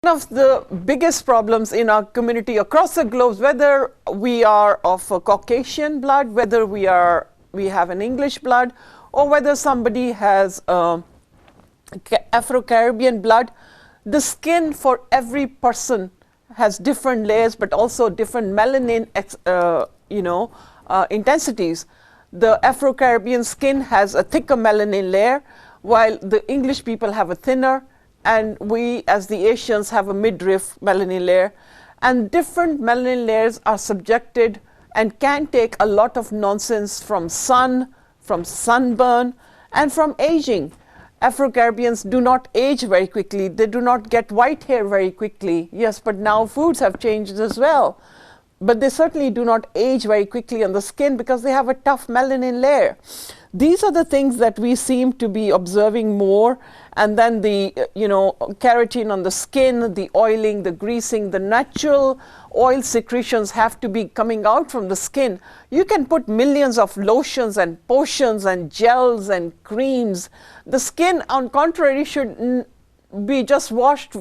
One of the biggest problems in our community across the globe, whether we are of a Caucasian blood, whether we have an English blood, or whether somebody has Afro-Caribbean blood, the skin for every person has different layers, but also different melanin intensities. The Afro-Caribbean skin has a thicker melanin layer, while the English people have a thinner, and we as the Asians have a midriff melanin layer. And different melanin layers are subjected and can take a lot of nonsense from sun, from sunburn, and from aging. Afro-Caribbeans do not age very quickly. They do not get white hair very quickly. Yes, but now foods have changed as well. But they certainly do not age very quickly on the skin because they have a tough melanin layer. These are the things that we seem to be observing more. And then the keratin on the skin, the oiling, the greasing, the natural oil secretions have to be coming out from the skin. You can put millions of lotions and potions and gels and creams. The skin, on contrary, should be just washed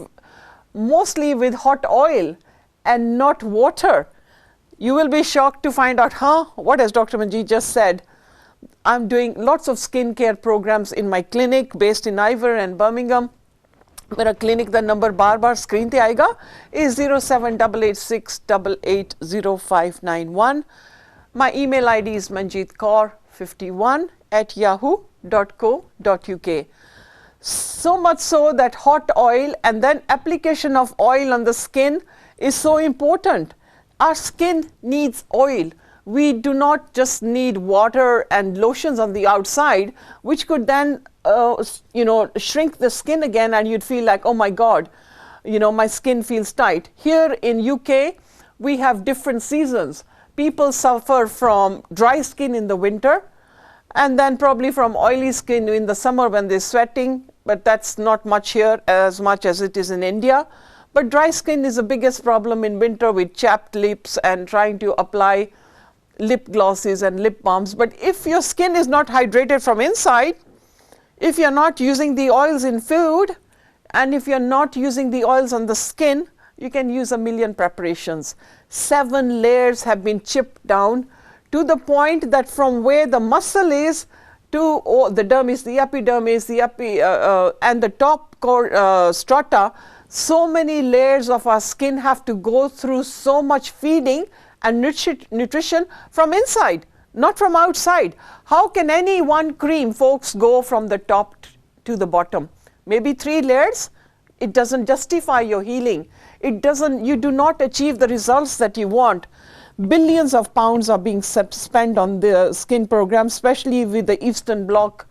mostly with hot oil and not water. You will be shocked to find out, what has Dr. Manjeet just said? I'm doing lots of skincare programs in my clinic based in Ivor and Birmingham. मेरा clinic the number बार-बार screen पे आएगा is 07886880591. My email ID is manjeetkaur51@yahoo.co.uk. So much so that hot oil and then application of oil on the skin is so important. Our skin needs oil. We do not just need water and lotions on the outside, which could then, shrink the skin again, and you'd feel like, oh my God, my skin feels tight. Here in UK, we have different seasons. People suffer from dry skin in the winter, and then probably from oily skin in the summer when they're sweating, but that's not much here as much as it is in India. But dry skin is the biggest problem in winter with chapped lips and trying to apply lip glosses and lip balms. But if your skin is not hydrated from inside, if you're not using the oils in food, and if you're not using the oils on the skin, you can use a million preparations. 7 layers have been chipped down to the point that from where the muscle is to the dermis, the epidermis, and the top strata, so many layers of our skin have to go through so much feeding and nutrition from inside, not from outside. How can any one cream, folks, go from the top to the bottom? Maybe 3 layers? It doesn't justify your healing. You do not achieve the results that you want. Billions of pounds are being spent on the skin program, especially with the Eastern Bloc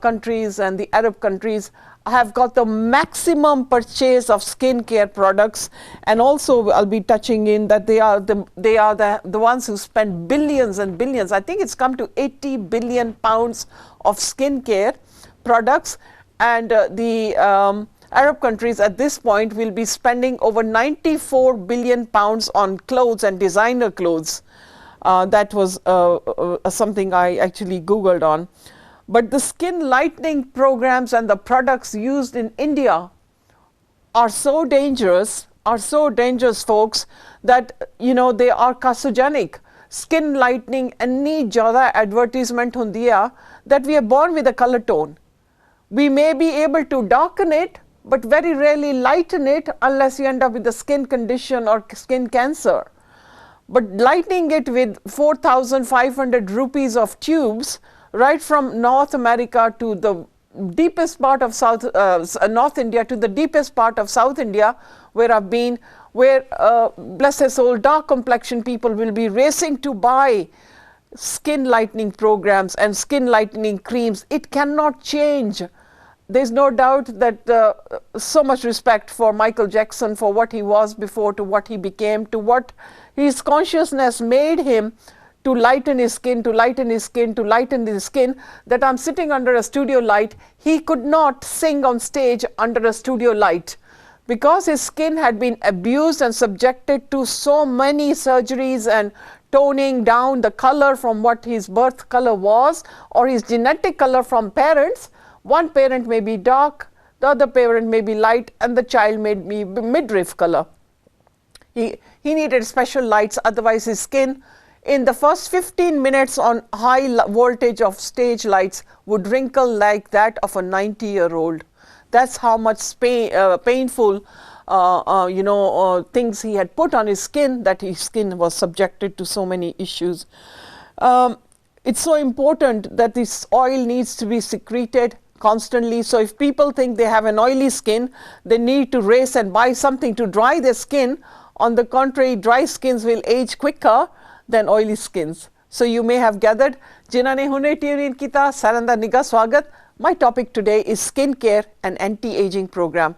countries and the Arab countries have got the maximum purchase of skincare products. And also I'll be touching in that they are the ones who spend billions and billions. I think it's come to 80 billion pounds of skincare products, and the Arab countries at this point will be spending over 94 billion pounds on clothes and designer clothes. That was something I actually Googled on. But the skin lightening programs and the products used in India are so dangerous, folks, that they are carcinogenic. Skin lightening ਇੰਨੀ ਜ਼ਿਆਦਾ advertisement ਹੁੰਦੀ ਆ that we are born with a color tone. We may be able to darken it, but very rarely lighten it unless you end up with a skin condition or skin cancer. But lightening it with 4,500 rupees of tubes, right from North America to the deepest part of North India to the deepest part of South India, where I've been, where bless their soul, dark complexion people will be racing to buy skin lightening programs and skin lightening creams. It cannot change. There's no doubt that so much respect for Michael Jackson, for what he was before to what he became, to what his consciousness made him to lighten his skin, that I'm sitting under a studio light. He could not sing on stage under a studio light because his skin had been abused and subjected to so many surgeries and toning down the color from what his birth color was or his genetic color from parents. One parent may be dark, the the other parent may be light, and the child may be midriff color. He needed special lights, otherwise his skin in the first 15 minutes on high voltage of stage lights would wrinkle like that of a 90-year-old. That's how much painful things he had put on his skin, that his skin was subjected to so many issues. It's so important that this oil needs to be secreted constantly. So if people think they have an oily skin, they need to race and buy something to dry their skin. On the contrary, dry skins will age quicker than oily skins. So you may have gathered, जिन्होंने हुने tune in किया सारंदा निगा स्वागत. My topic today is skincare and anti-aging program.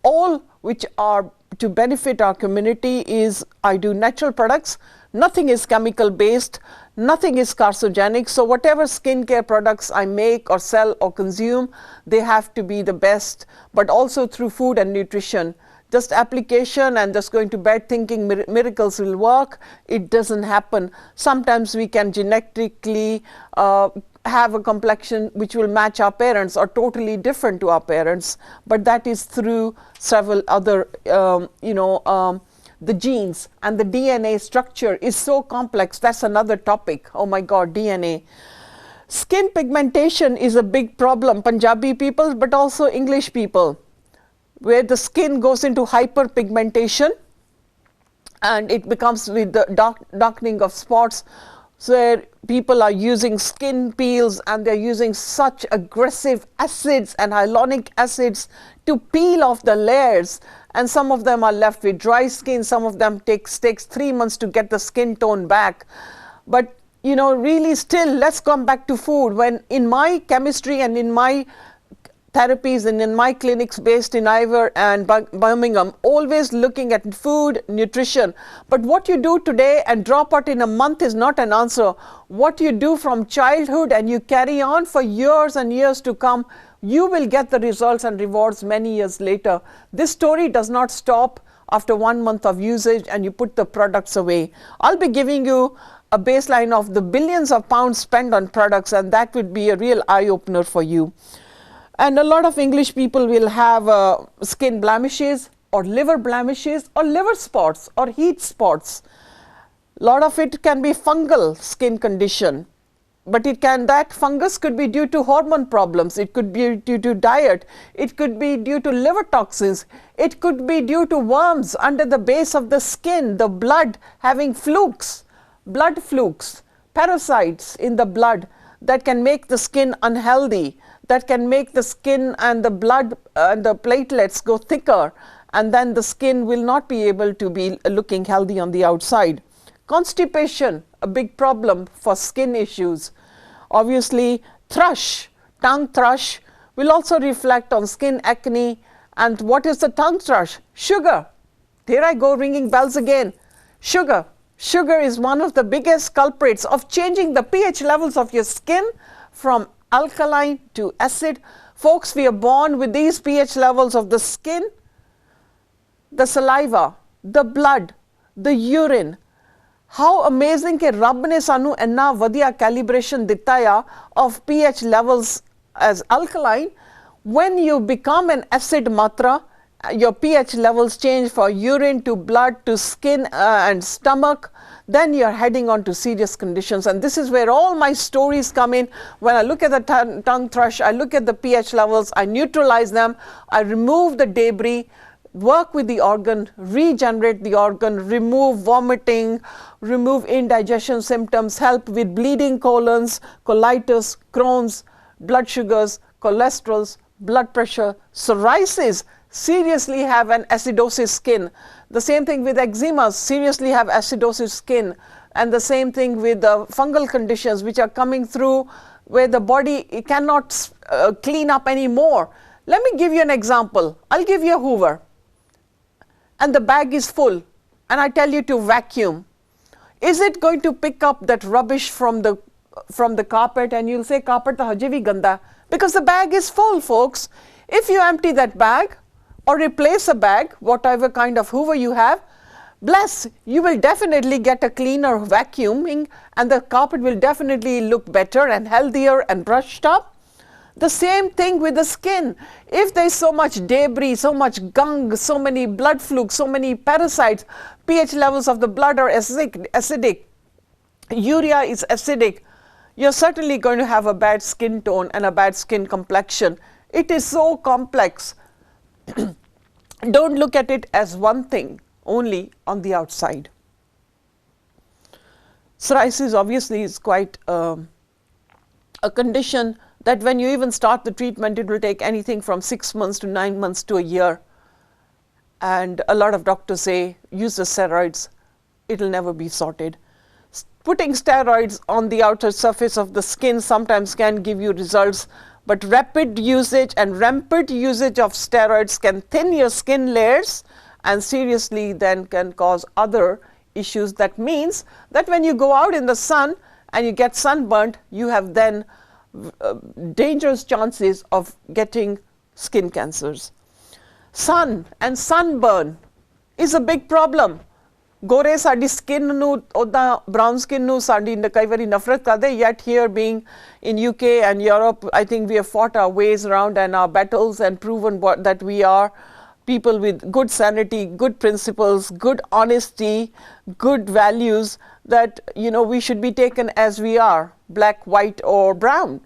All which are to benefit our community is I do natural products. Nothing is chemical based. Nothing is carcinogenic. So whatever skincare products I make or sell or consume, they have to be the best, but also through food and nutrition. Just application and just going to bed thinking miracles will work, it doesn't happen. Sometimes we can genetically have a complexion which will match our parents or totally different to our parents, but that is through several other, the genes, and the DNA structure is so complex. That's another topic. Oh my God, DNA. Skin pigmentation is a big problem, Punjabi people, but also English people, where the skin goes into hyperpigmentation and it becomes with the darkening of spots, where people are using skin peels and they're using such aggressive acids and hyaluronic acids to peel off the layers, and some of them are left with dry skin. Some of them takes 3 months to get the skin tone back. But really still, let's come back to food. When in my chemistry and in my therapies and in my clinics based in Ivor and Birmingham, always looking at food, nutrition. But what you do today and drop out in a month is not an answer. What you do from childhood and you carry on for years and years to come, you will get the results and rewards many years later. This story does not stop after 1 month of usage and you put the products away. I'll be giving you a baseline of the billions of pounds spent on products, and that would be a real eye-opener for you. And a lot of English people will have skin blemishes or liver blemishes or liver spots or heat spots. A lot of it can be fungal skin condition, but that fungus could be due to hormone problems. It could be due to diet. It could be due to liver toxins. It could be due to worms under the base of the skin, the blood having flukes, blood flukes, parasites in the blood that can make the skin unhealthy, that can make the skin and the blood and the platelets go thicker, and then the skin will not be able to be looking healthy on the outside. Constipation, a big problem for skin issues. Obviously, tongue thrush will also reflect on skin acne. And what is the tongue thrush? Sugar. There I go ringing bells again. Sugar. Sugar is one of the biggest culprits of changing the pH levels of your skin from alkaline to acid. Folks, we are born with these pH levels of the skin, the saliva, the blood, the urine. How amazing कि रब ने सानू इन्ना वधिया calibration दिता या of pH levels as alkaline. When you become an acid matra, your pH levels change from urine to blood to skin and stomach, then you're heading on to serious conditions. And this is where all my stories come in. When I look at the tongue thrush, I look at the pH levels, I neutralize them, I remove the debris, work with the organ, regenerate the organ, remove vomiting, remove indigestion symptoms, help with bleeding colons, colitis, Crohn's, blood sugars, cholesterols, blood pressure, psoriasis, seriously have an acidosis skin. The same thing with eczema, seriously have acidosis skin. And the same thing with fungal conditions which are coming through where the body cannot clean up anymore. Let me give you an example. I'll give you a Hoover and the bag is full and I tell you to vacuum. Is it going to pick up that rubbish from the carpet? And you'll say carpet to haje bhi ganda, because the bag is full, folks. If you empty that bag or replace a bag, whatever kind of Hoover you have, bless, you will definitely get a cleaner vacuuming and the carpet will definitely look better and healthier and brushed up. The same thing with the skin. If there's so much debris, so much gunk, so many blood flukes, so many parasites, pH levels of the blood are acidic, urea is acidic, you're certainly going to have a bad skin tone and a bad skin complexion. It is so complex. Don't look at it as one thing only on the outside. Psoriasis obviously is quite a condition that when you even start the treatment, it will take anything from 6 months to 9 months to a year. And a lot of doctors say, use the steroids, it'll never be sorted. Putting steroids on the outer surface of the skin sometimes can give you results, but rapid usage and rampant usage of steroids can thin your skin layers and seriously then can cause other issues. That means that when you go out in the sun and you get sunburnt, you have then dangerous chances of getting skin cancers. Sun and sunburn is a big problem. Gore saadi skin nu oda brown skin nu saadi kai vari nafrat kade, yet here being in UK and Europe, I think we have fought our ways around and our battles and proven that we are people with good sanity, good principles, good honesty, good values, that we should be taken as we are, black, white or brown.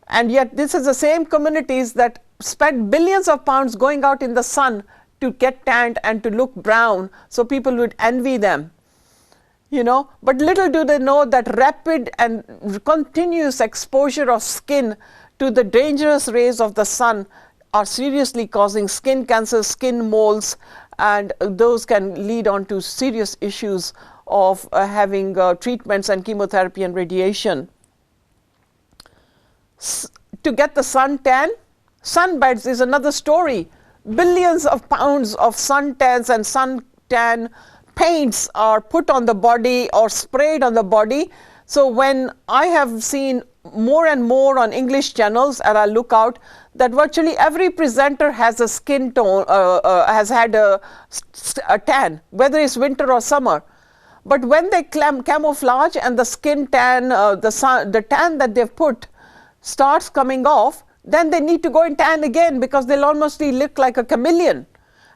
And yet this is the same communities that spend billions of pounds going out in the sun to get tanned and to look brown, so people would envy them. But little do they know that rapid and continuous exposure of skin to the dangerous rays of the sun are seriously causing skin cancer, skin moles, and those can lead on to serious issues of having treatments and chemotherapy and radiation. To get the suntan, sunbeds is another story. Billions of pounds of suntans and suntan paints are put on the body or sprayed on the body. So when I have seen more and more on English channels, and I look out, that virtually every presenter has a skin tone, has had a tan, whether it's winter or summer. But when they camouflage and the skin tan, the tan that they've put starts coming off, then they need to go and tan again because they'll almost look like a chameleon.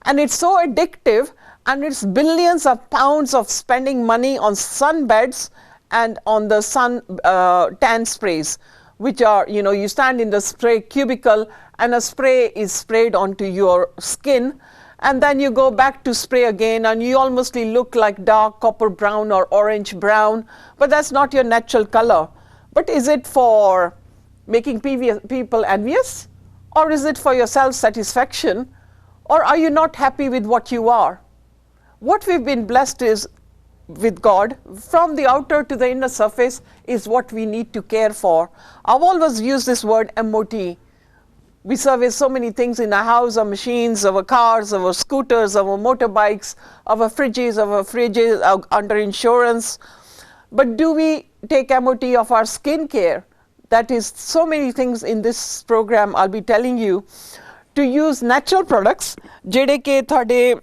And it's so addictive, and it's billions of pounds of spending money on sunbeds and on the sun tan sprays, which are, you stand in the spray cubicle and a spray is sprayed onto your skin, and then you go back to spray again and you almost look like dark copper brown or orange brown, but that's not your natural color. But is it for making people envious, or is it for your self-satisfaction, or are you not happy with what you are? What we've been blessed is with God, from the outer to the inner surface, is what we need to care for. I've always used this word MOT. We service so many things in our house, our machines, our cars, our scooters, our motorbikes, our fridges, under insurance. But do we take MOT of our skin care? That is so many things in this program I'll be telling you. To use natural products, jede ke thode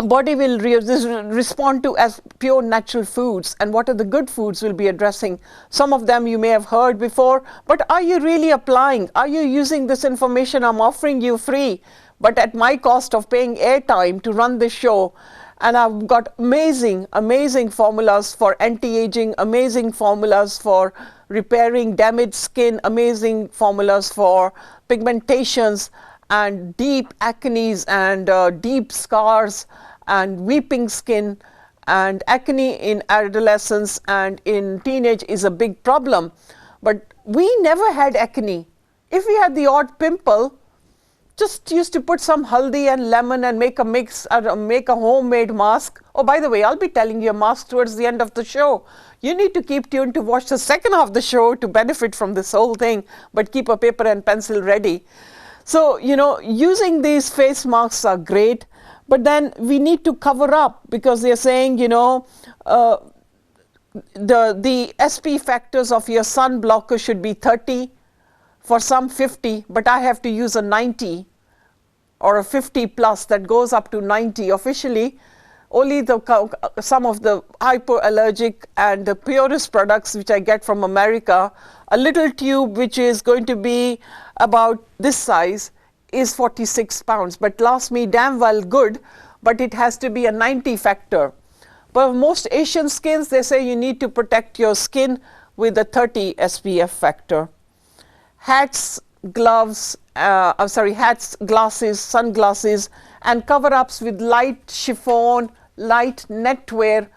body will respond to as pure natural foods, and what are the good foods we'll be addressing. Some of them you may have heard before, but are you really applying? Are you using this information I'm offering you free, but at my cost of paying airtime to run this show? And I've got amazing, amazing formulas for anti-aging, amazing formulas for repairing damaged skin, amazing formulas for pigmentations and deep acnes and deep scars and weeping skin. And acne in adolescence and in teenage is a big problem. But we never had acne. If we had the odd pimple, just used to put some haldi and lemon and make a mix, make a homemade mask. Oh, by the way, I'll be telling you a mask towards the end of the show. You need to keep tuned to watch the second half of the show to benefit from this whole thing, but keep a paper and pencil ready. So, using these face masks are great, but then we need to cover up, because they're saying, the SP factors of your sun blocker should be 30, for some 50, but I have to use a 90 or a 50 plus that goes up to 90 officially. only some of the hypoallergic and the purest products which I get from America. A little tube which is going to be about this size is 46 pounds, but lasts me damn well good, but it has to be a 90 factor. But most Asian skins, they say you need to protect your skin with a 30 SPF factor. Hats, gloves, hats, glasses, sunglasses, and cover-ups with light chiffon, light netwear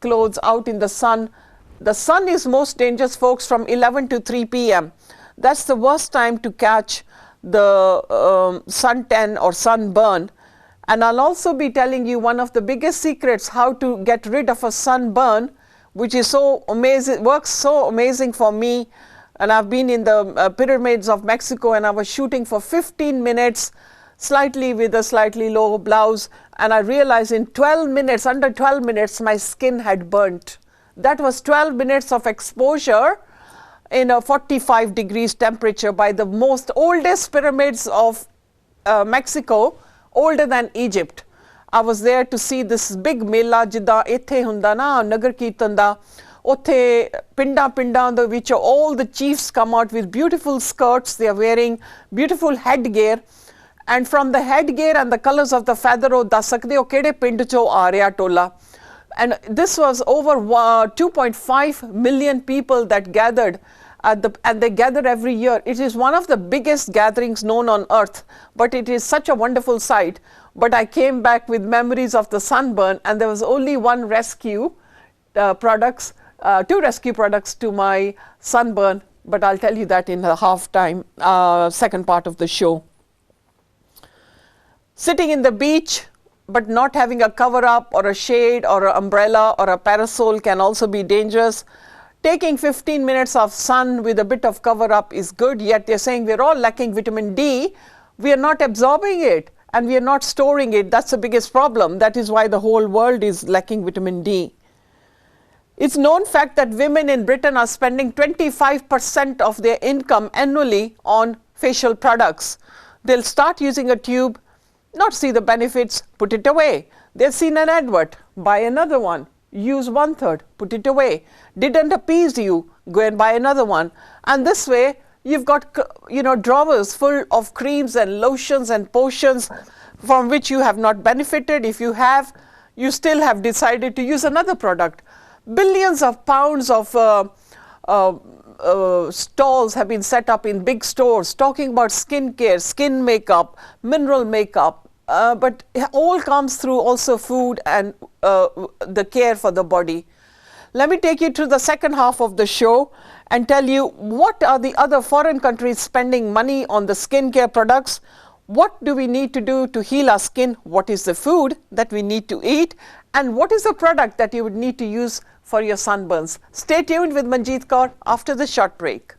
clothes out in the sun. The sun is most dangerous, folks, from 11 to 3 p.m. That's the worst time to catch the suntan or sunburn. And I'll also be telling you one of the biggest secrets how to get rid of a sunburn, which is so amazing, works so amazing for me. And I've been in the pyramids of Mexico, and I was shooting for 15 minutes, slightly with a slightly low blouse, and I realized in 12 minutes, under 12 minutes, my skin had burnt. That was 12 minutes of exposure in a 45 degrees temperature by the most oldest pyramids of Mexico, older than Egypt. I was there to see this big mela jida ethe hunda na nagar kirtan da. Othe pinda the which all the chiefs come out with beautiful skirts. They are wearing beautiful headgear, and from the headgear and the colors of the feather o das sakde o kede pind cho aa reha tola. And this was over 2.5 million people that gathered and they gather every year. It is one of the biggest gatherings known on earth, but it is such a wonderful sight. But I came back with memories of the sunburn, and there was only one rescue products, two rescue products to my sunburn, but I'll tell you that in the halftime, second part of the show. Sitting in the beach, but not having a cover up or a shade or an umbrella or a parasol can also be dangerous. Taking 15 minutes of sun with a bit of cover up is good, yet they're saying we're all lacking vitamin D. We are not absorbing it and we are not storing it. That's the biggest problem. That is why the whole world is lacking vitamin D. It's known fact that women in Britain are spending 25% of their income annually on facial products. They'll start using a tube, not see the benefits, put it away. They've seen an advert, buy another one, use 1/3, put it away. Didn't appease you, go and buy another one. And this way, you've got, drawers full of creams and lotions and potions from which you have not benefited. If you have, you still have decided to use another product. Billions of pounds of stalls have been set up in big stores talking about skincare, skin makeup, mineral makeup, but it all comes through also food and the care for the body. Let me take you to the second half of the show and tell you what are the other foreign countries spending money on the skincare products. What do we need to do to heal our skin? What is the food that we need to eat? And what is the product that you would need to use for your sunburns? Stay tuned with Manjeet Kaur after the short break.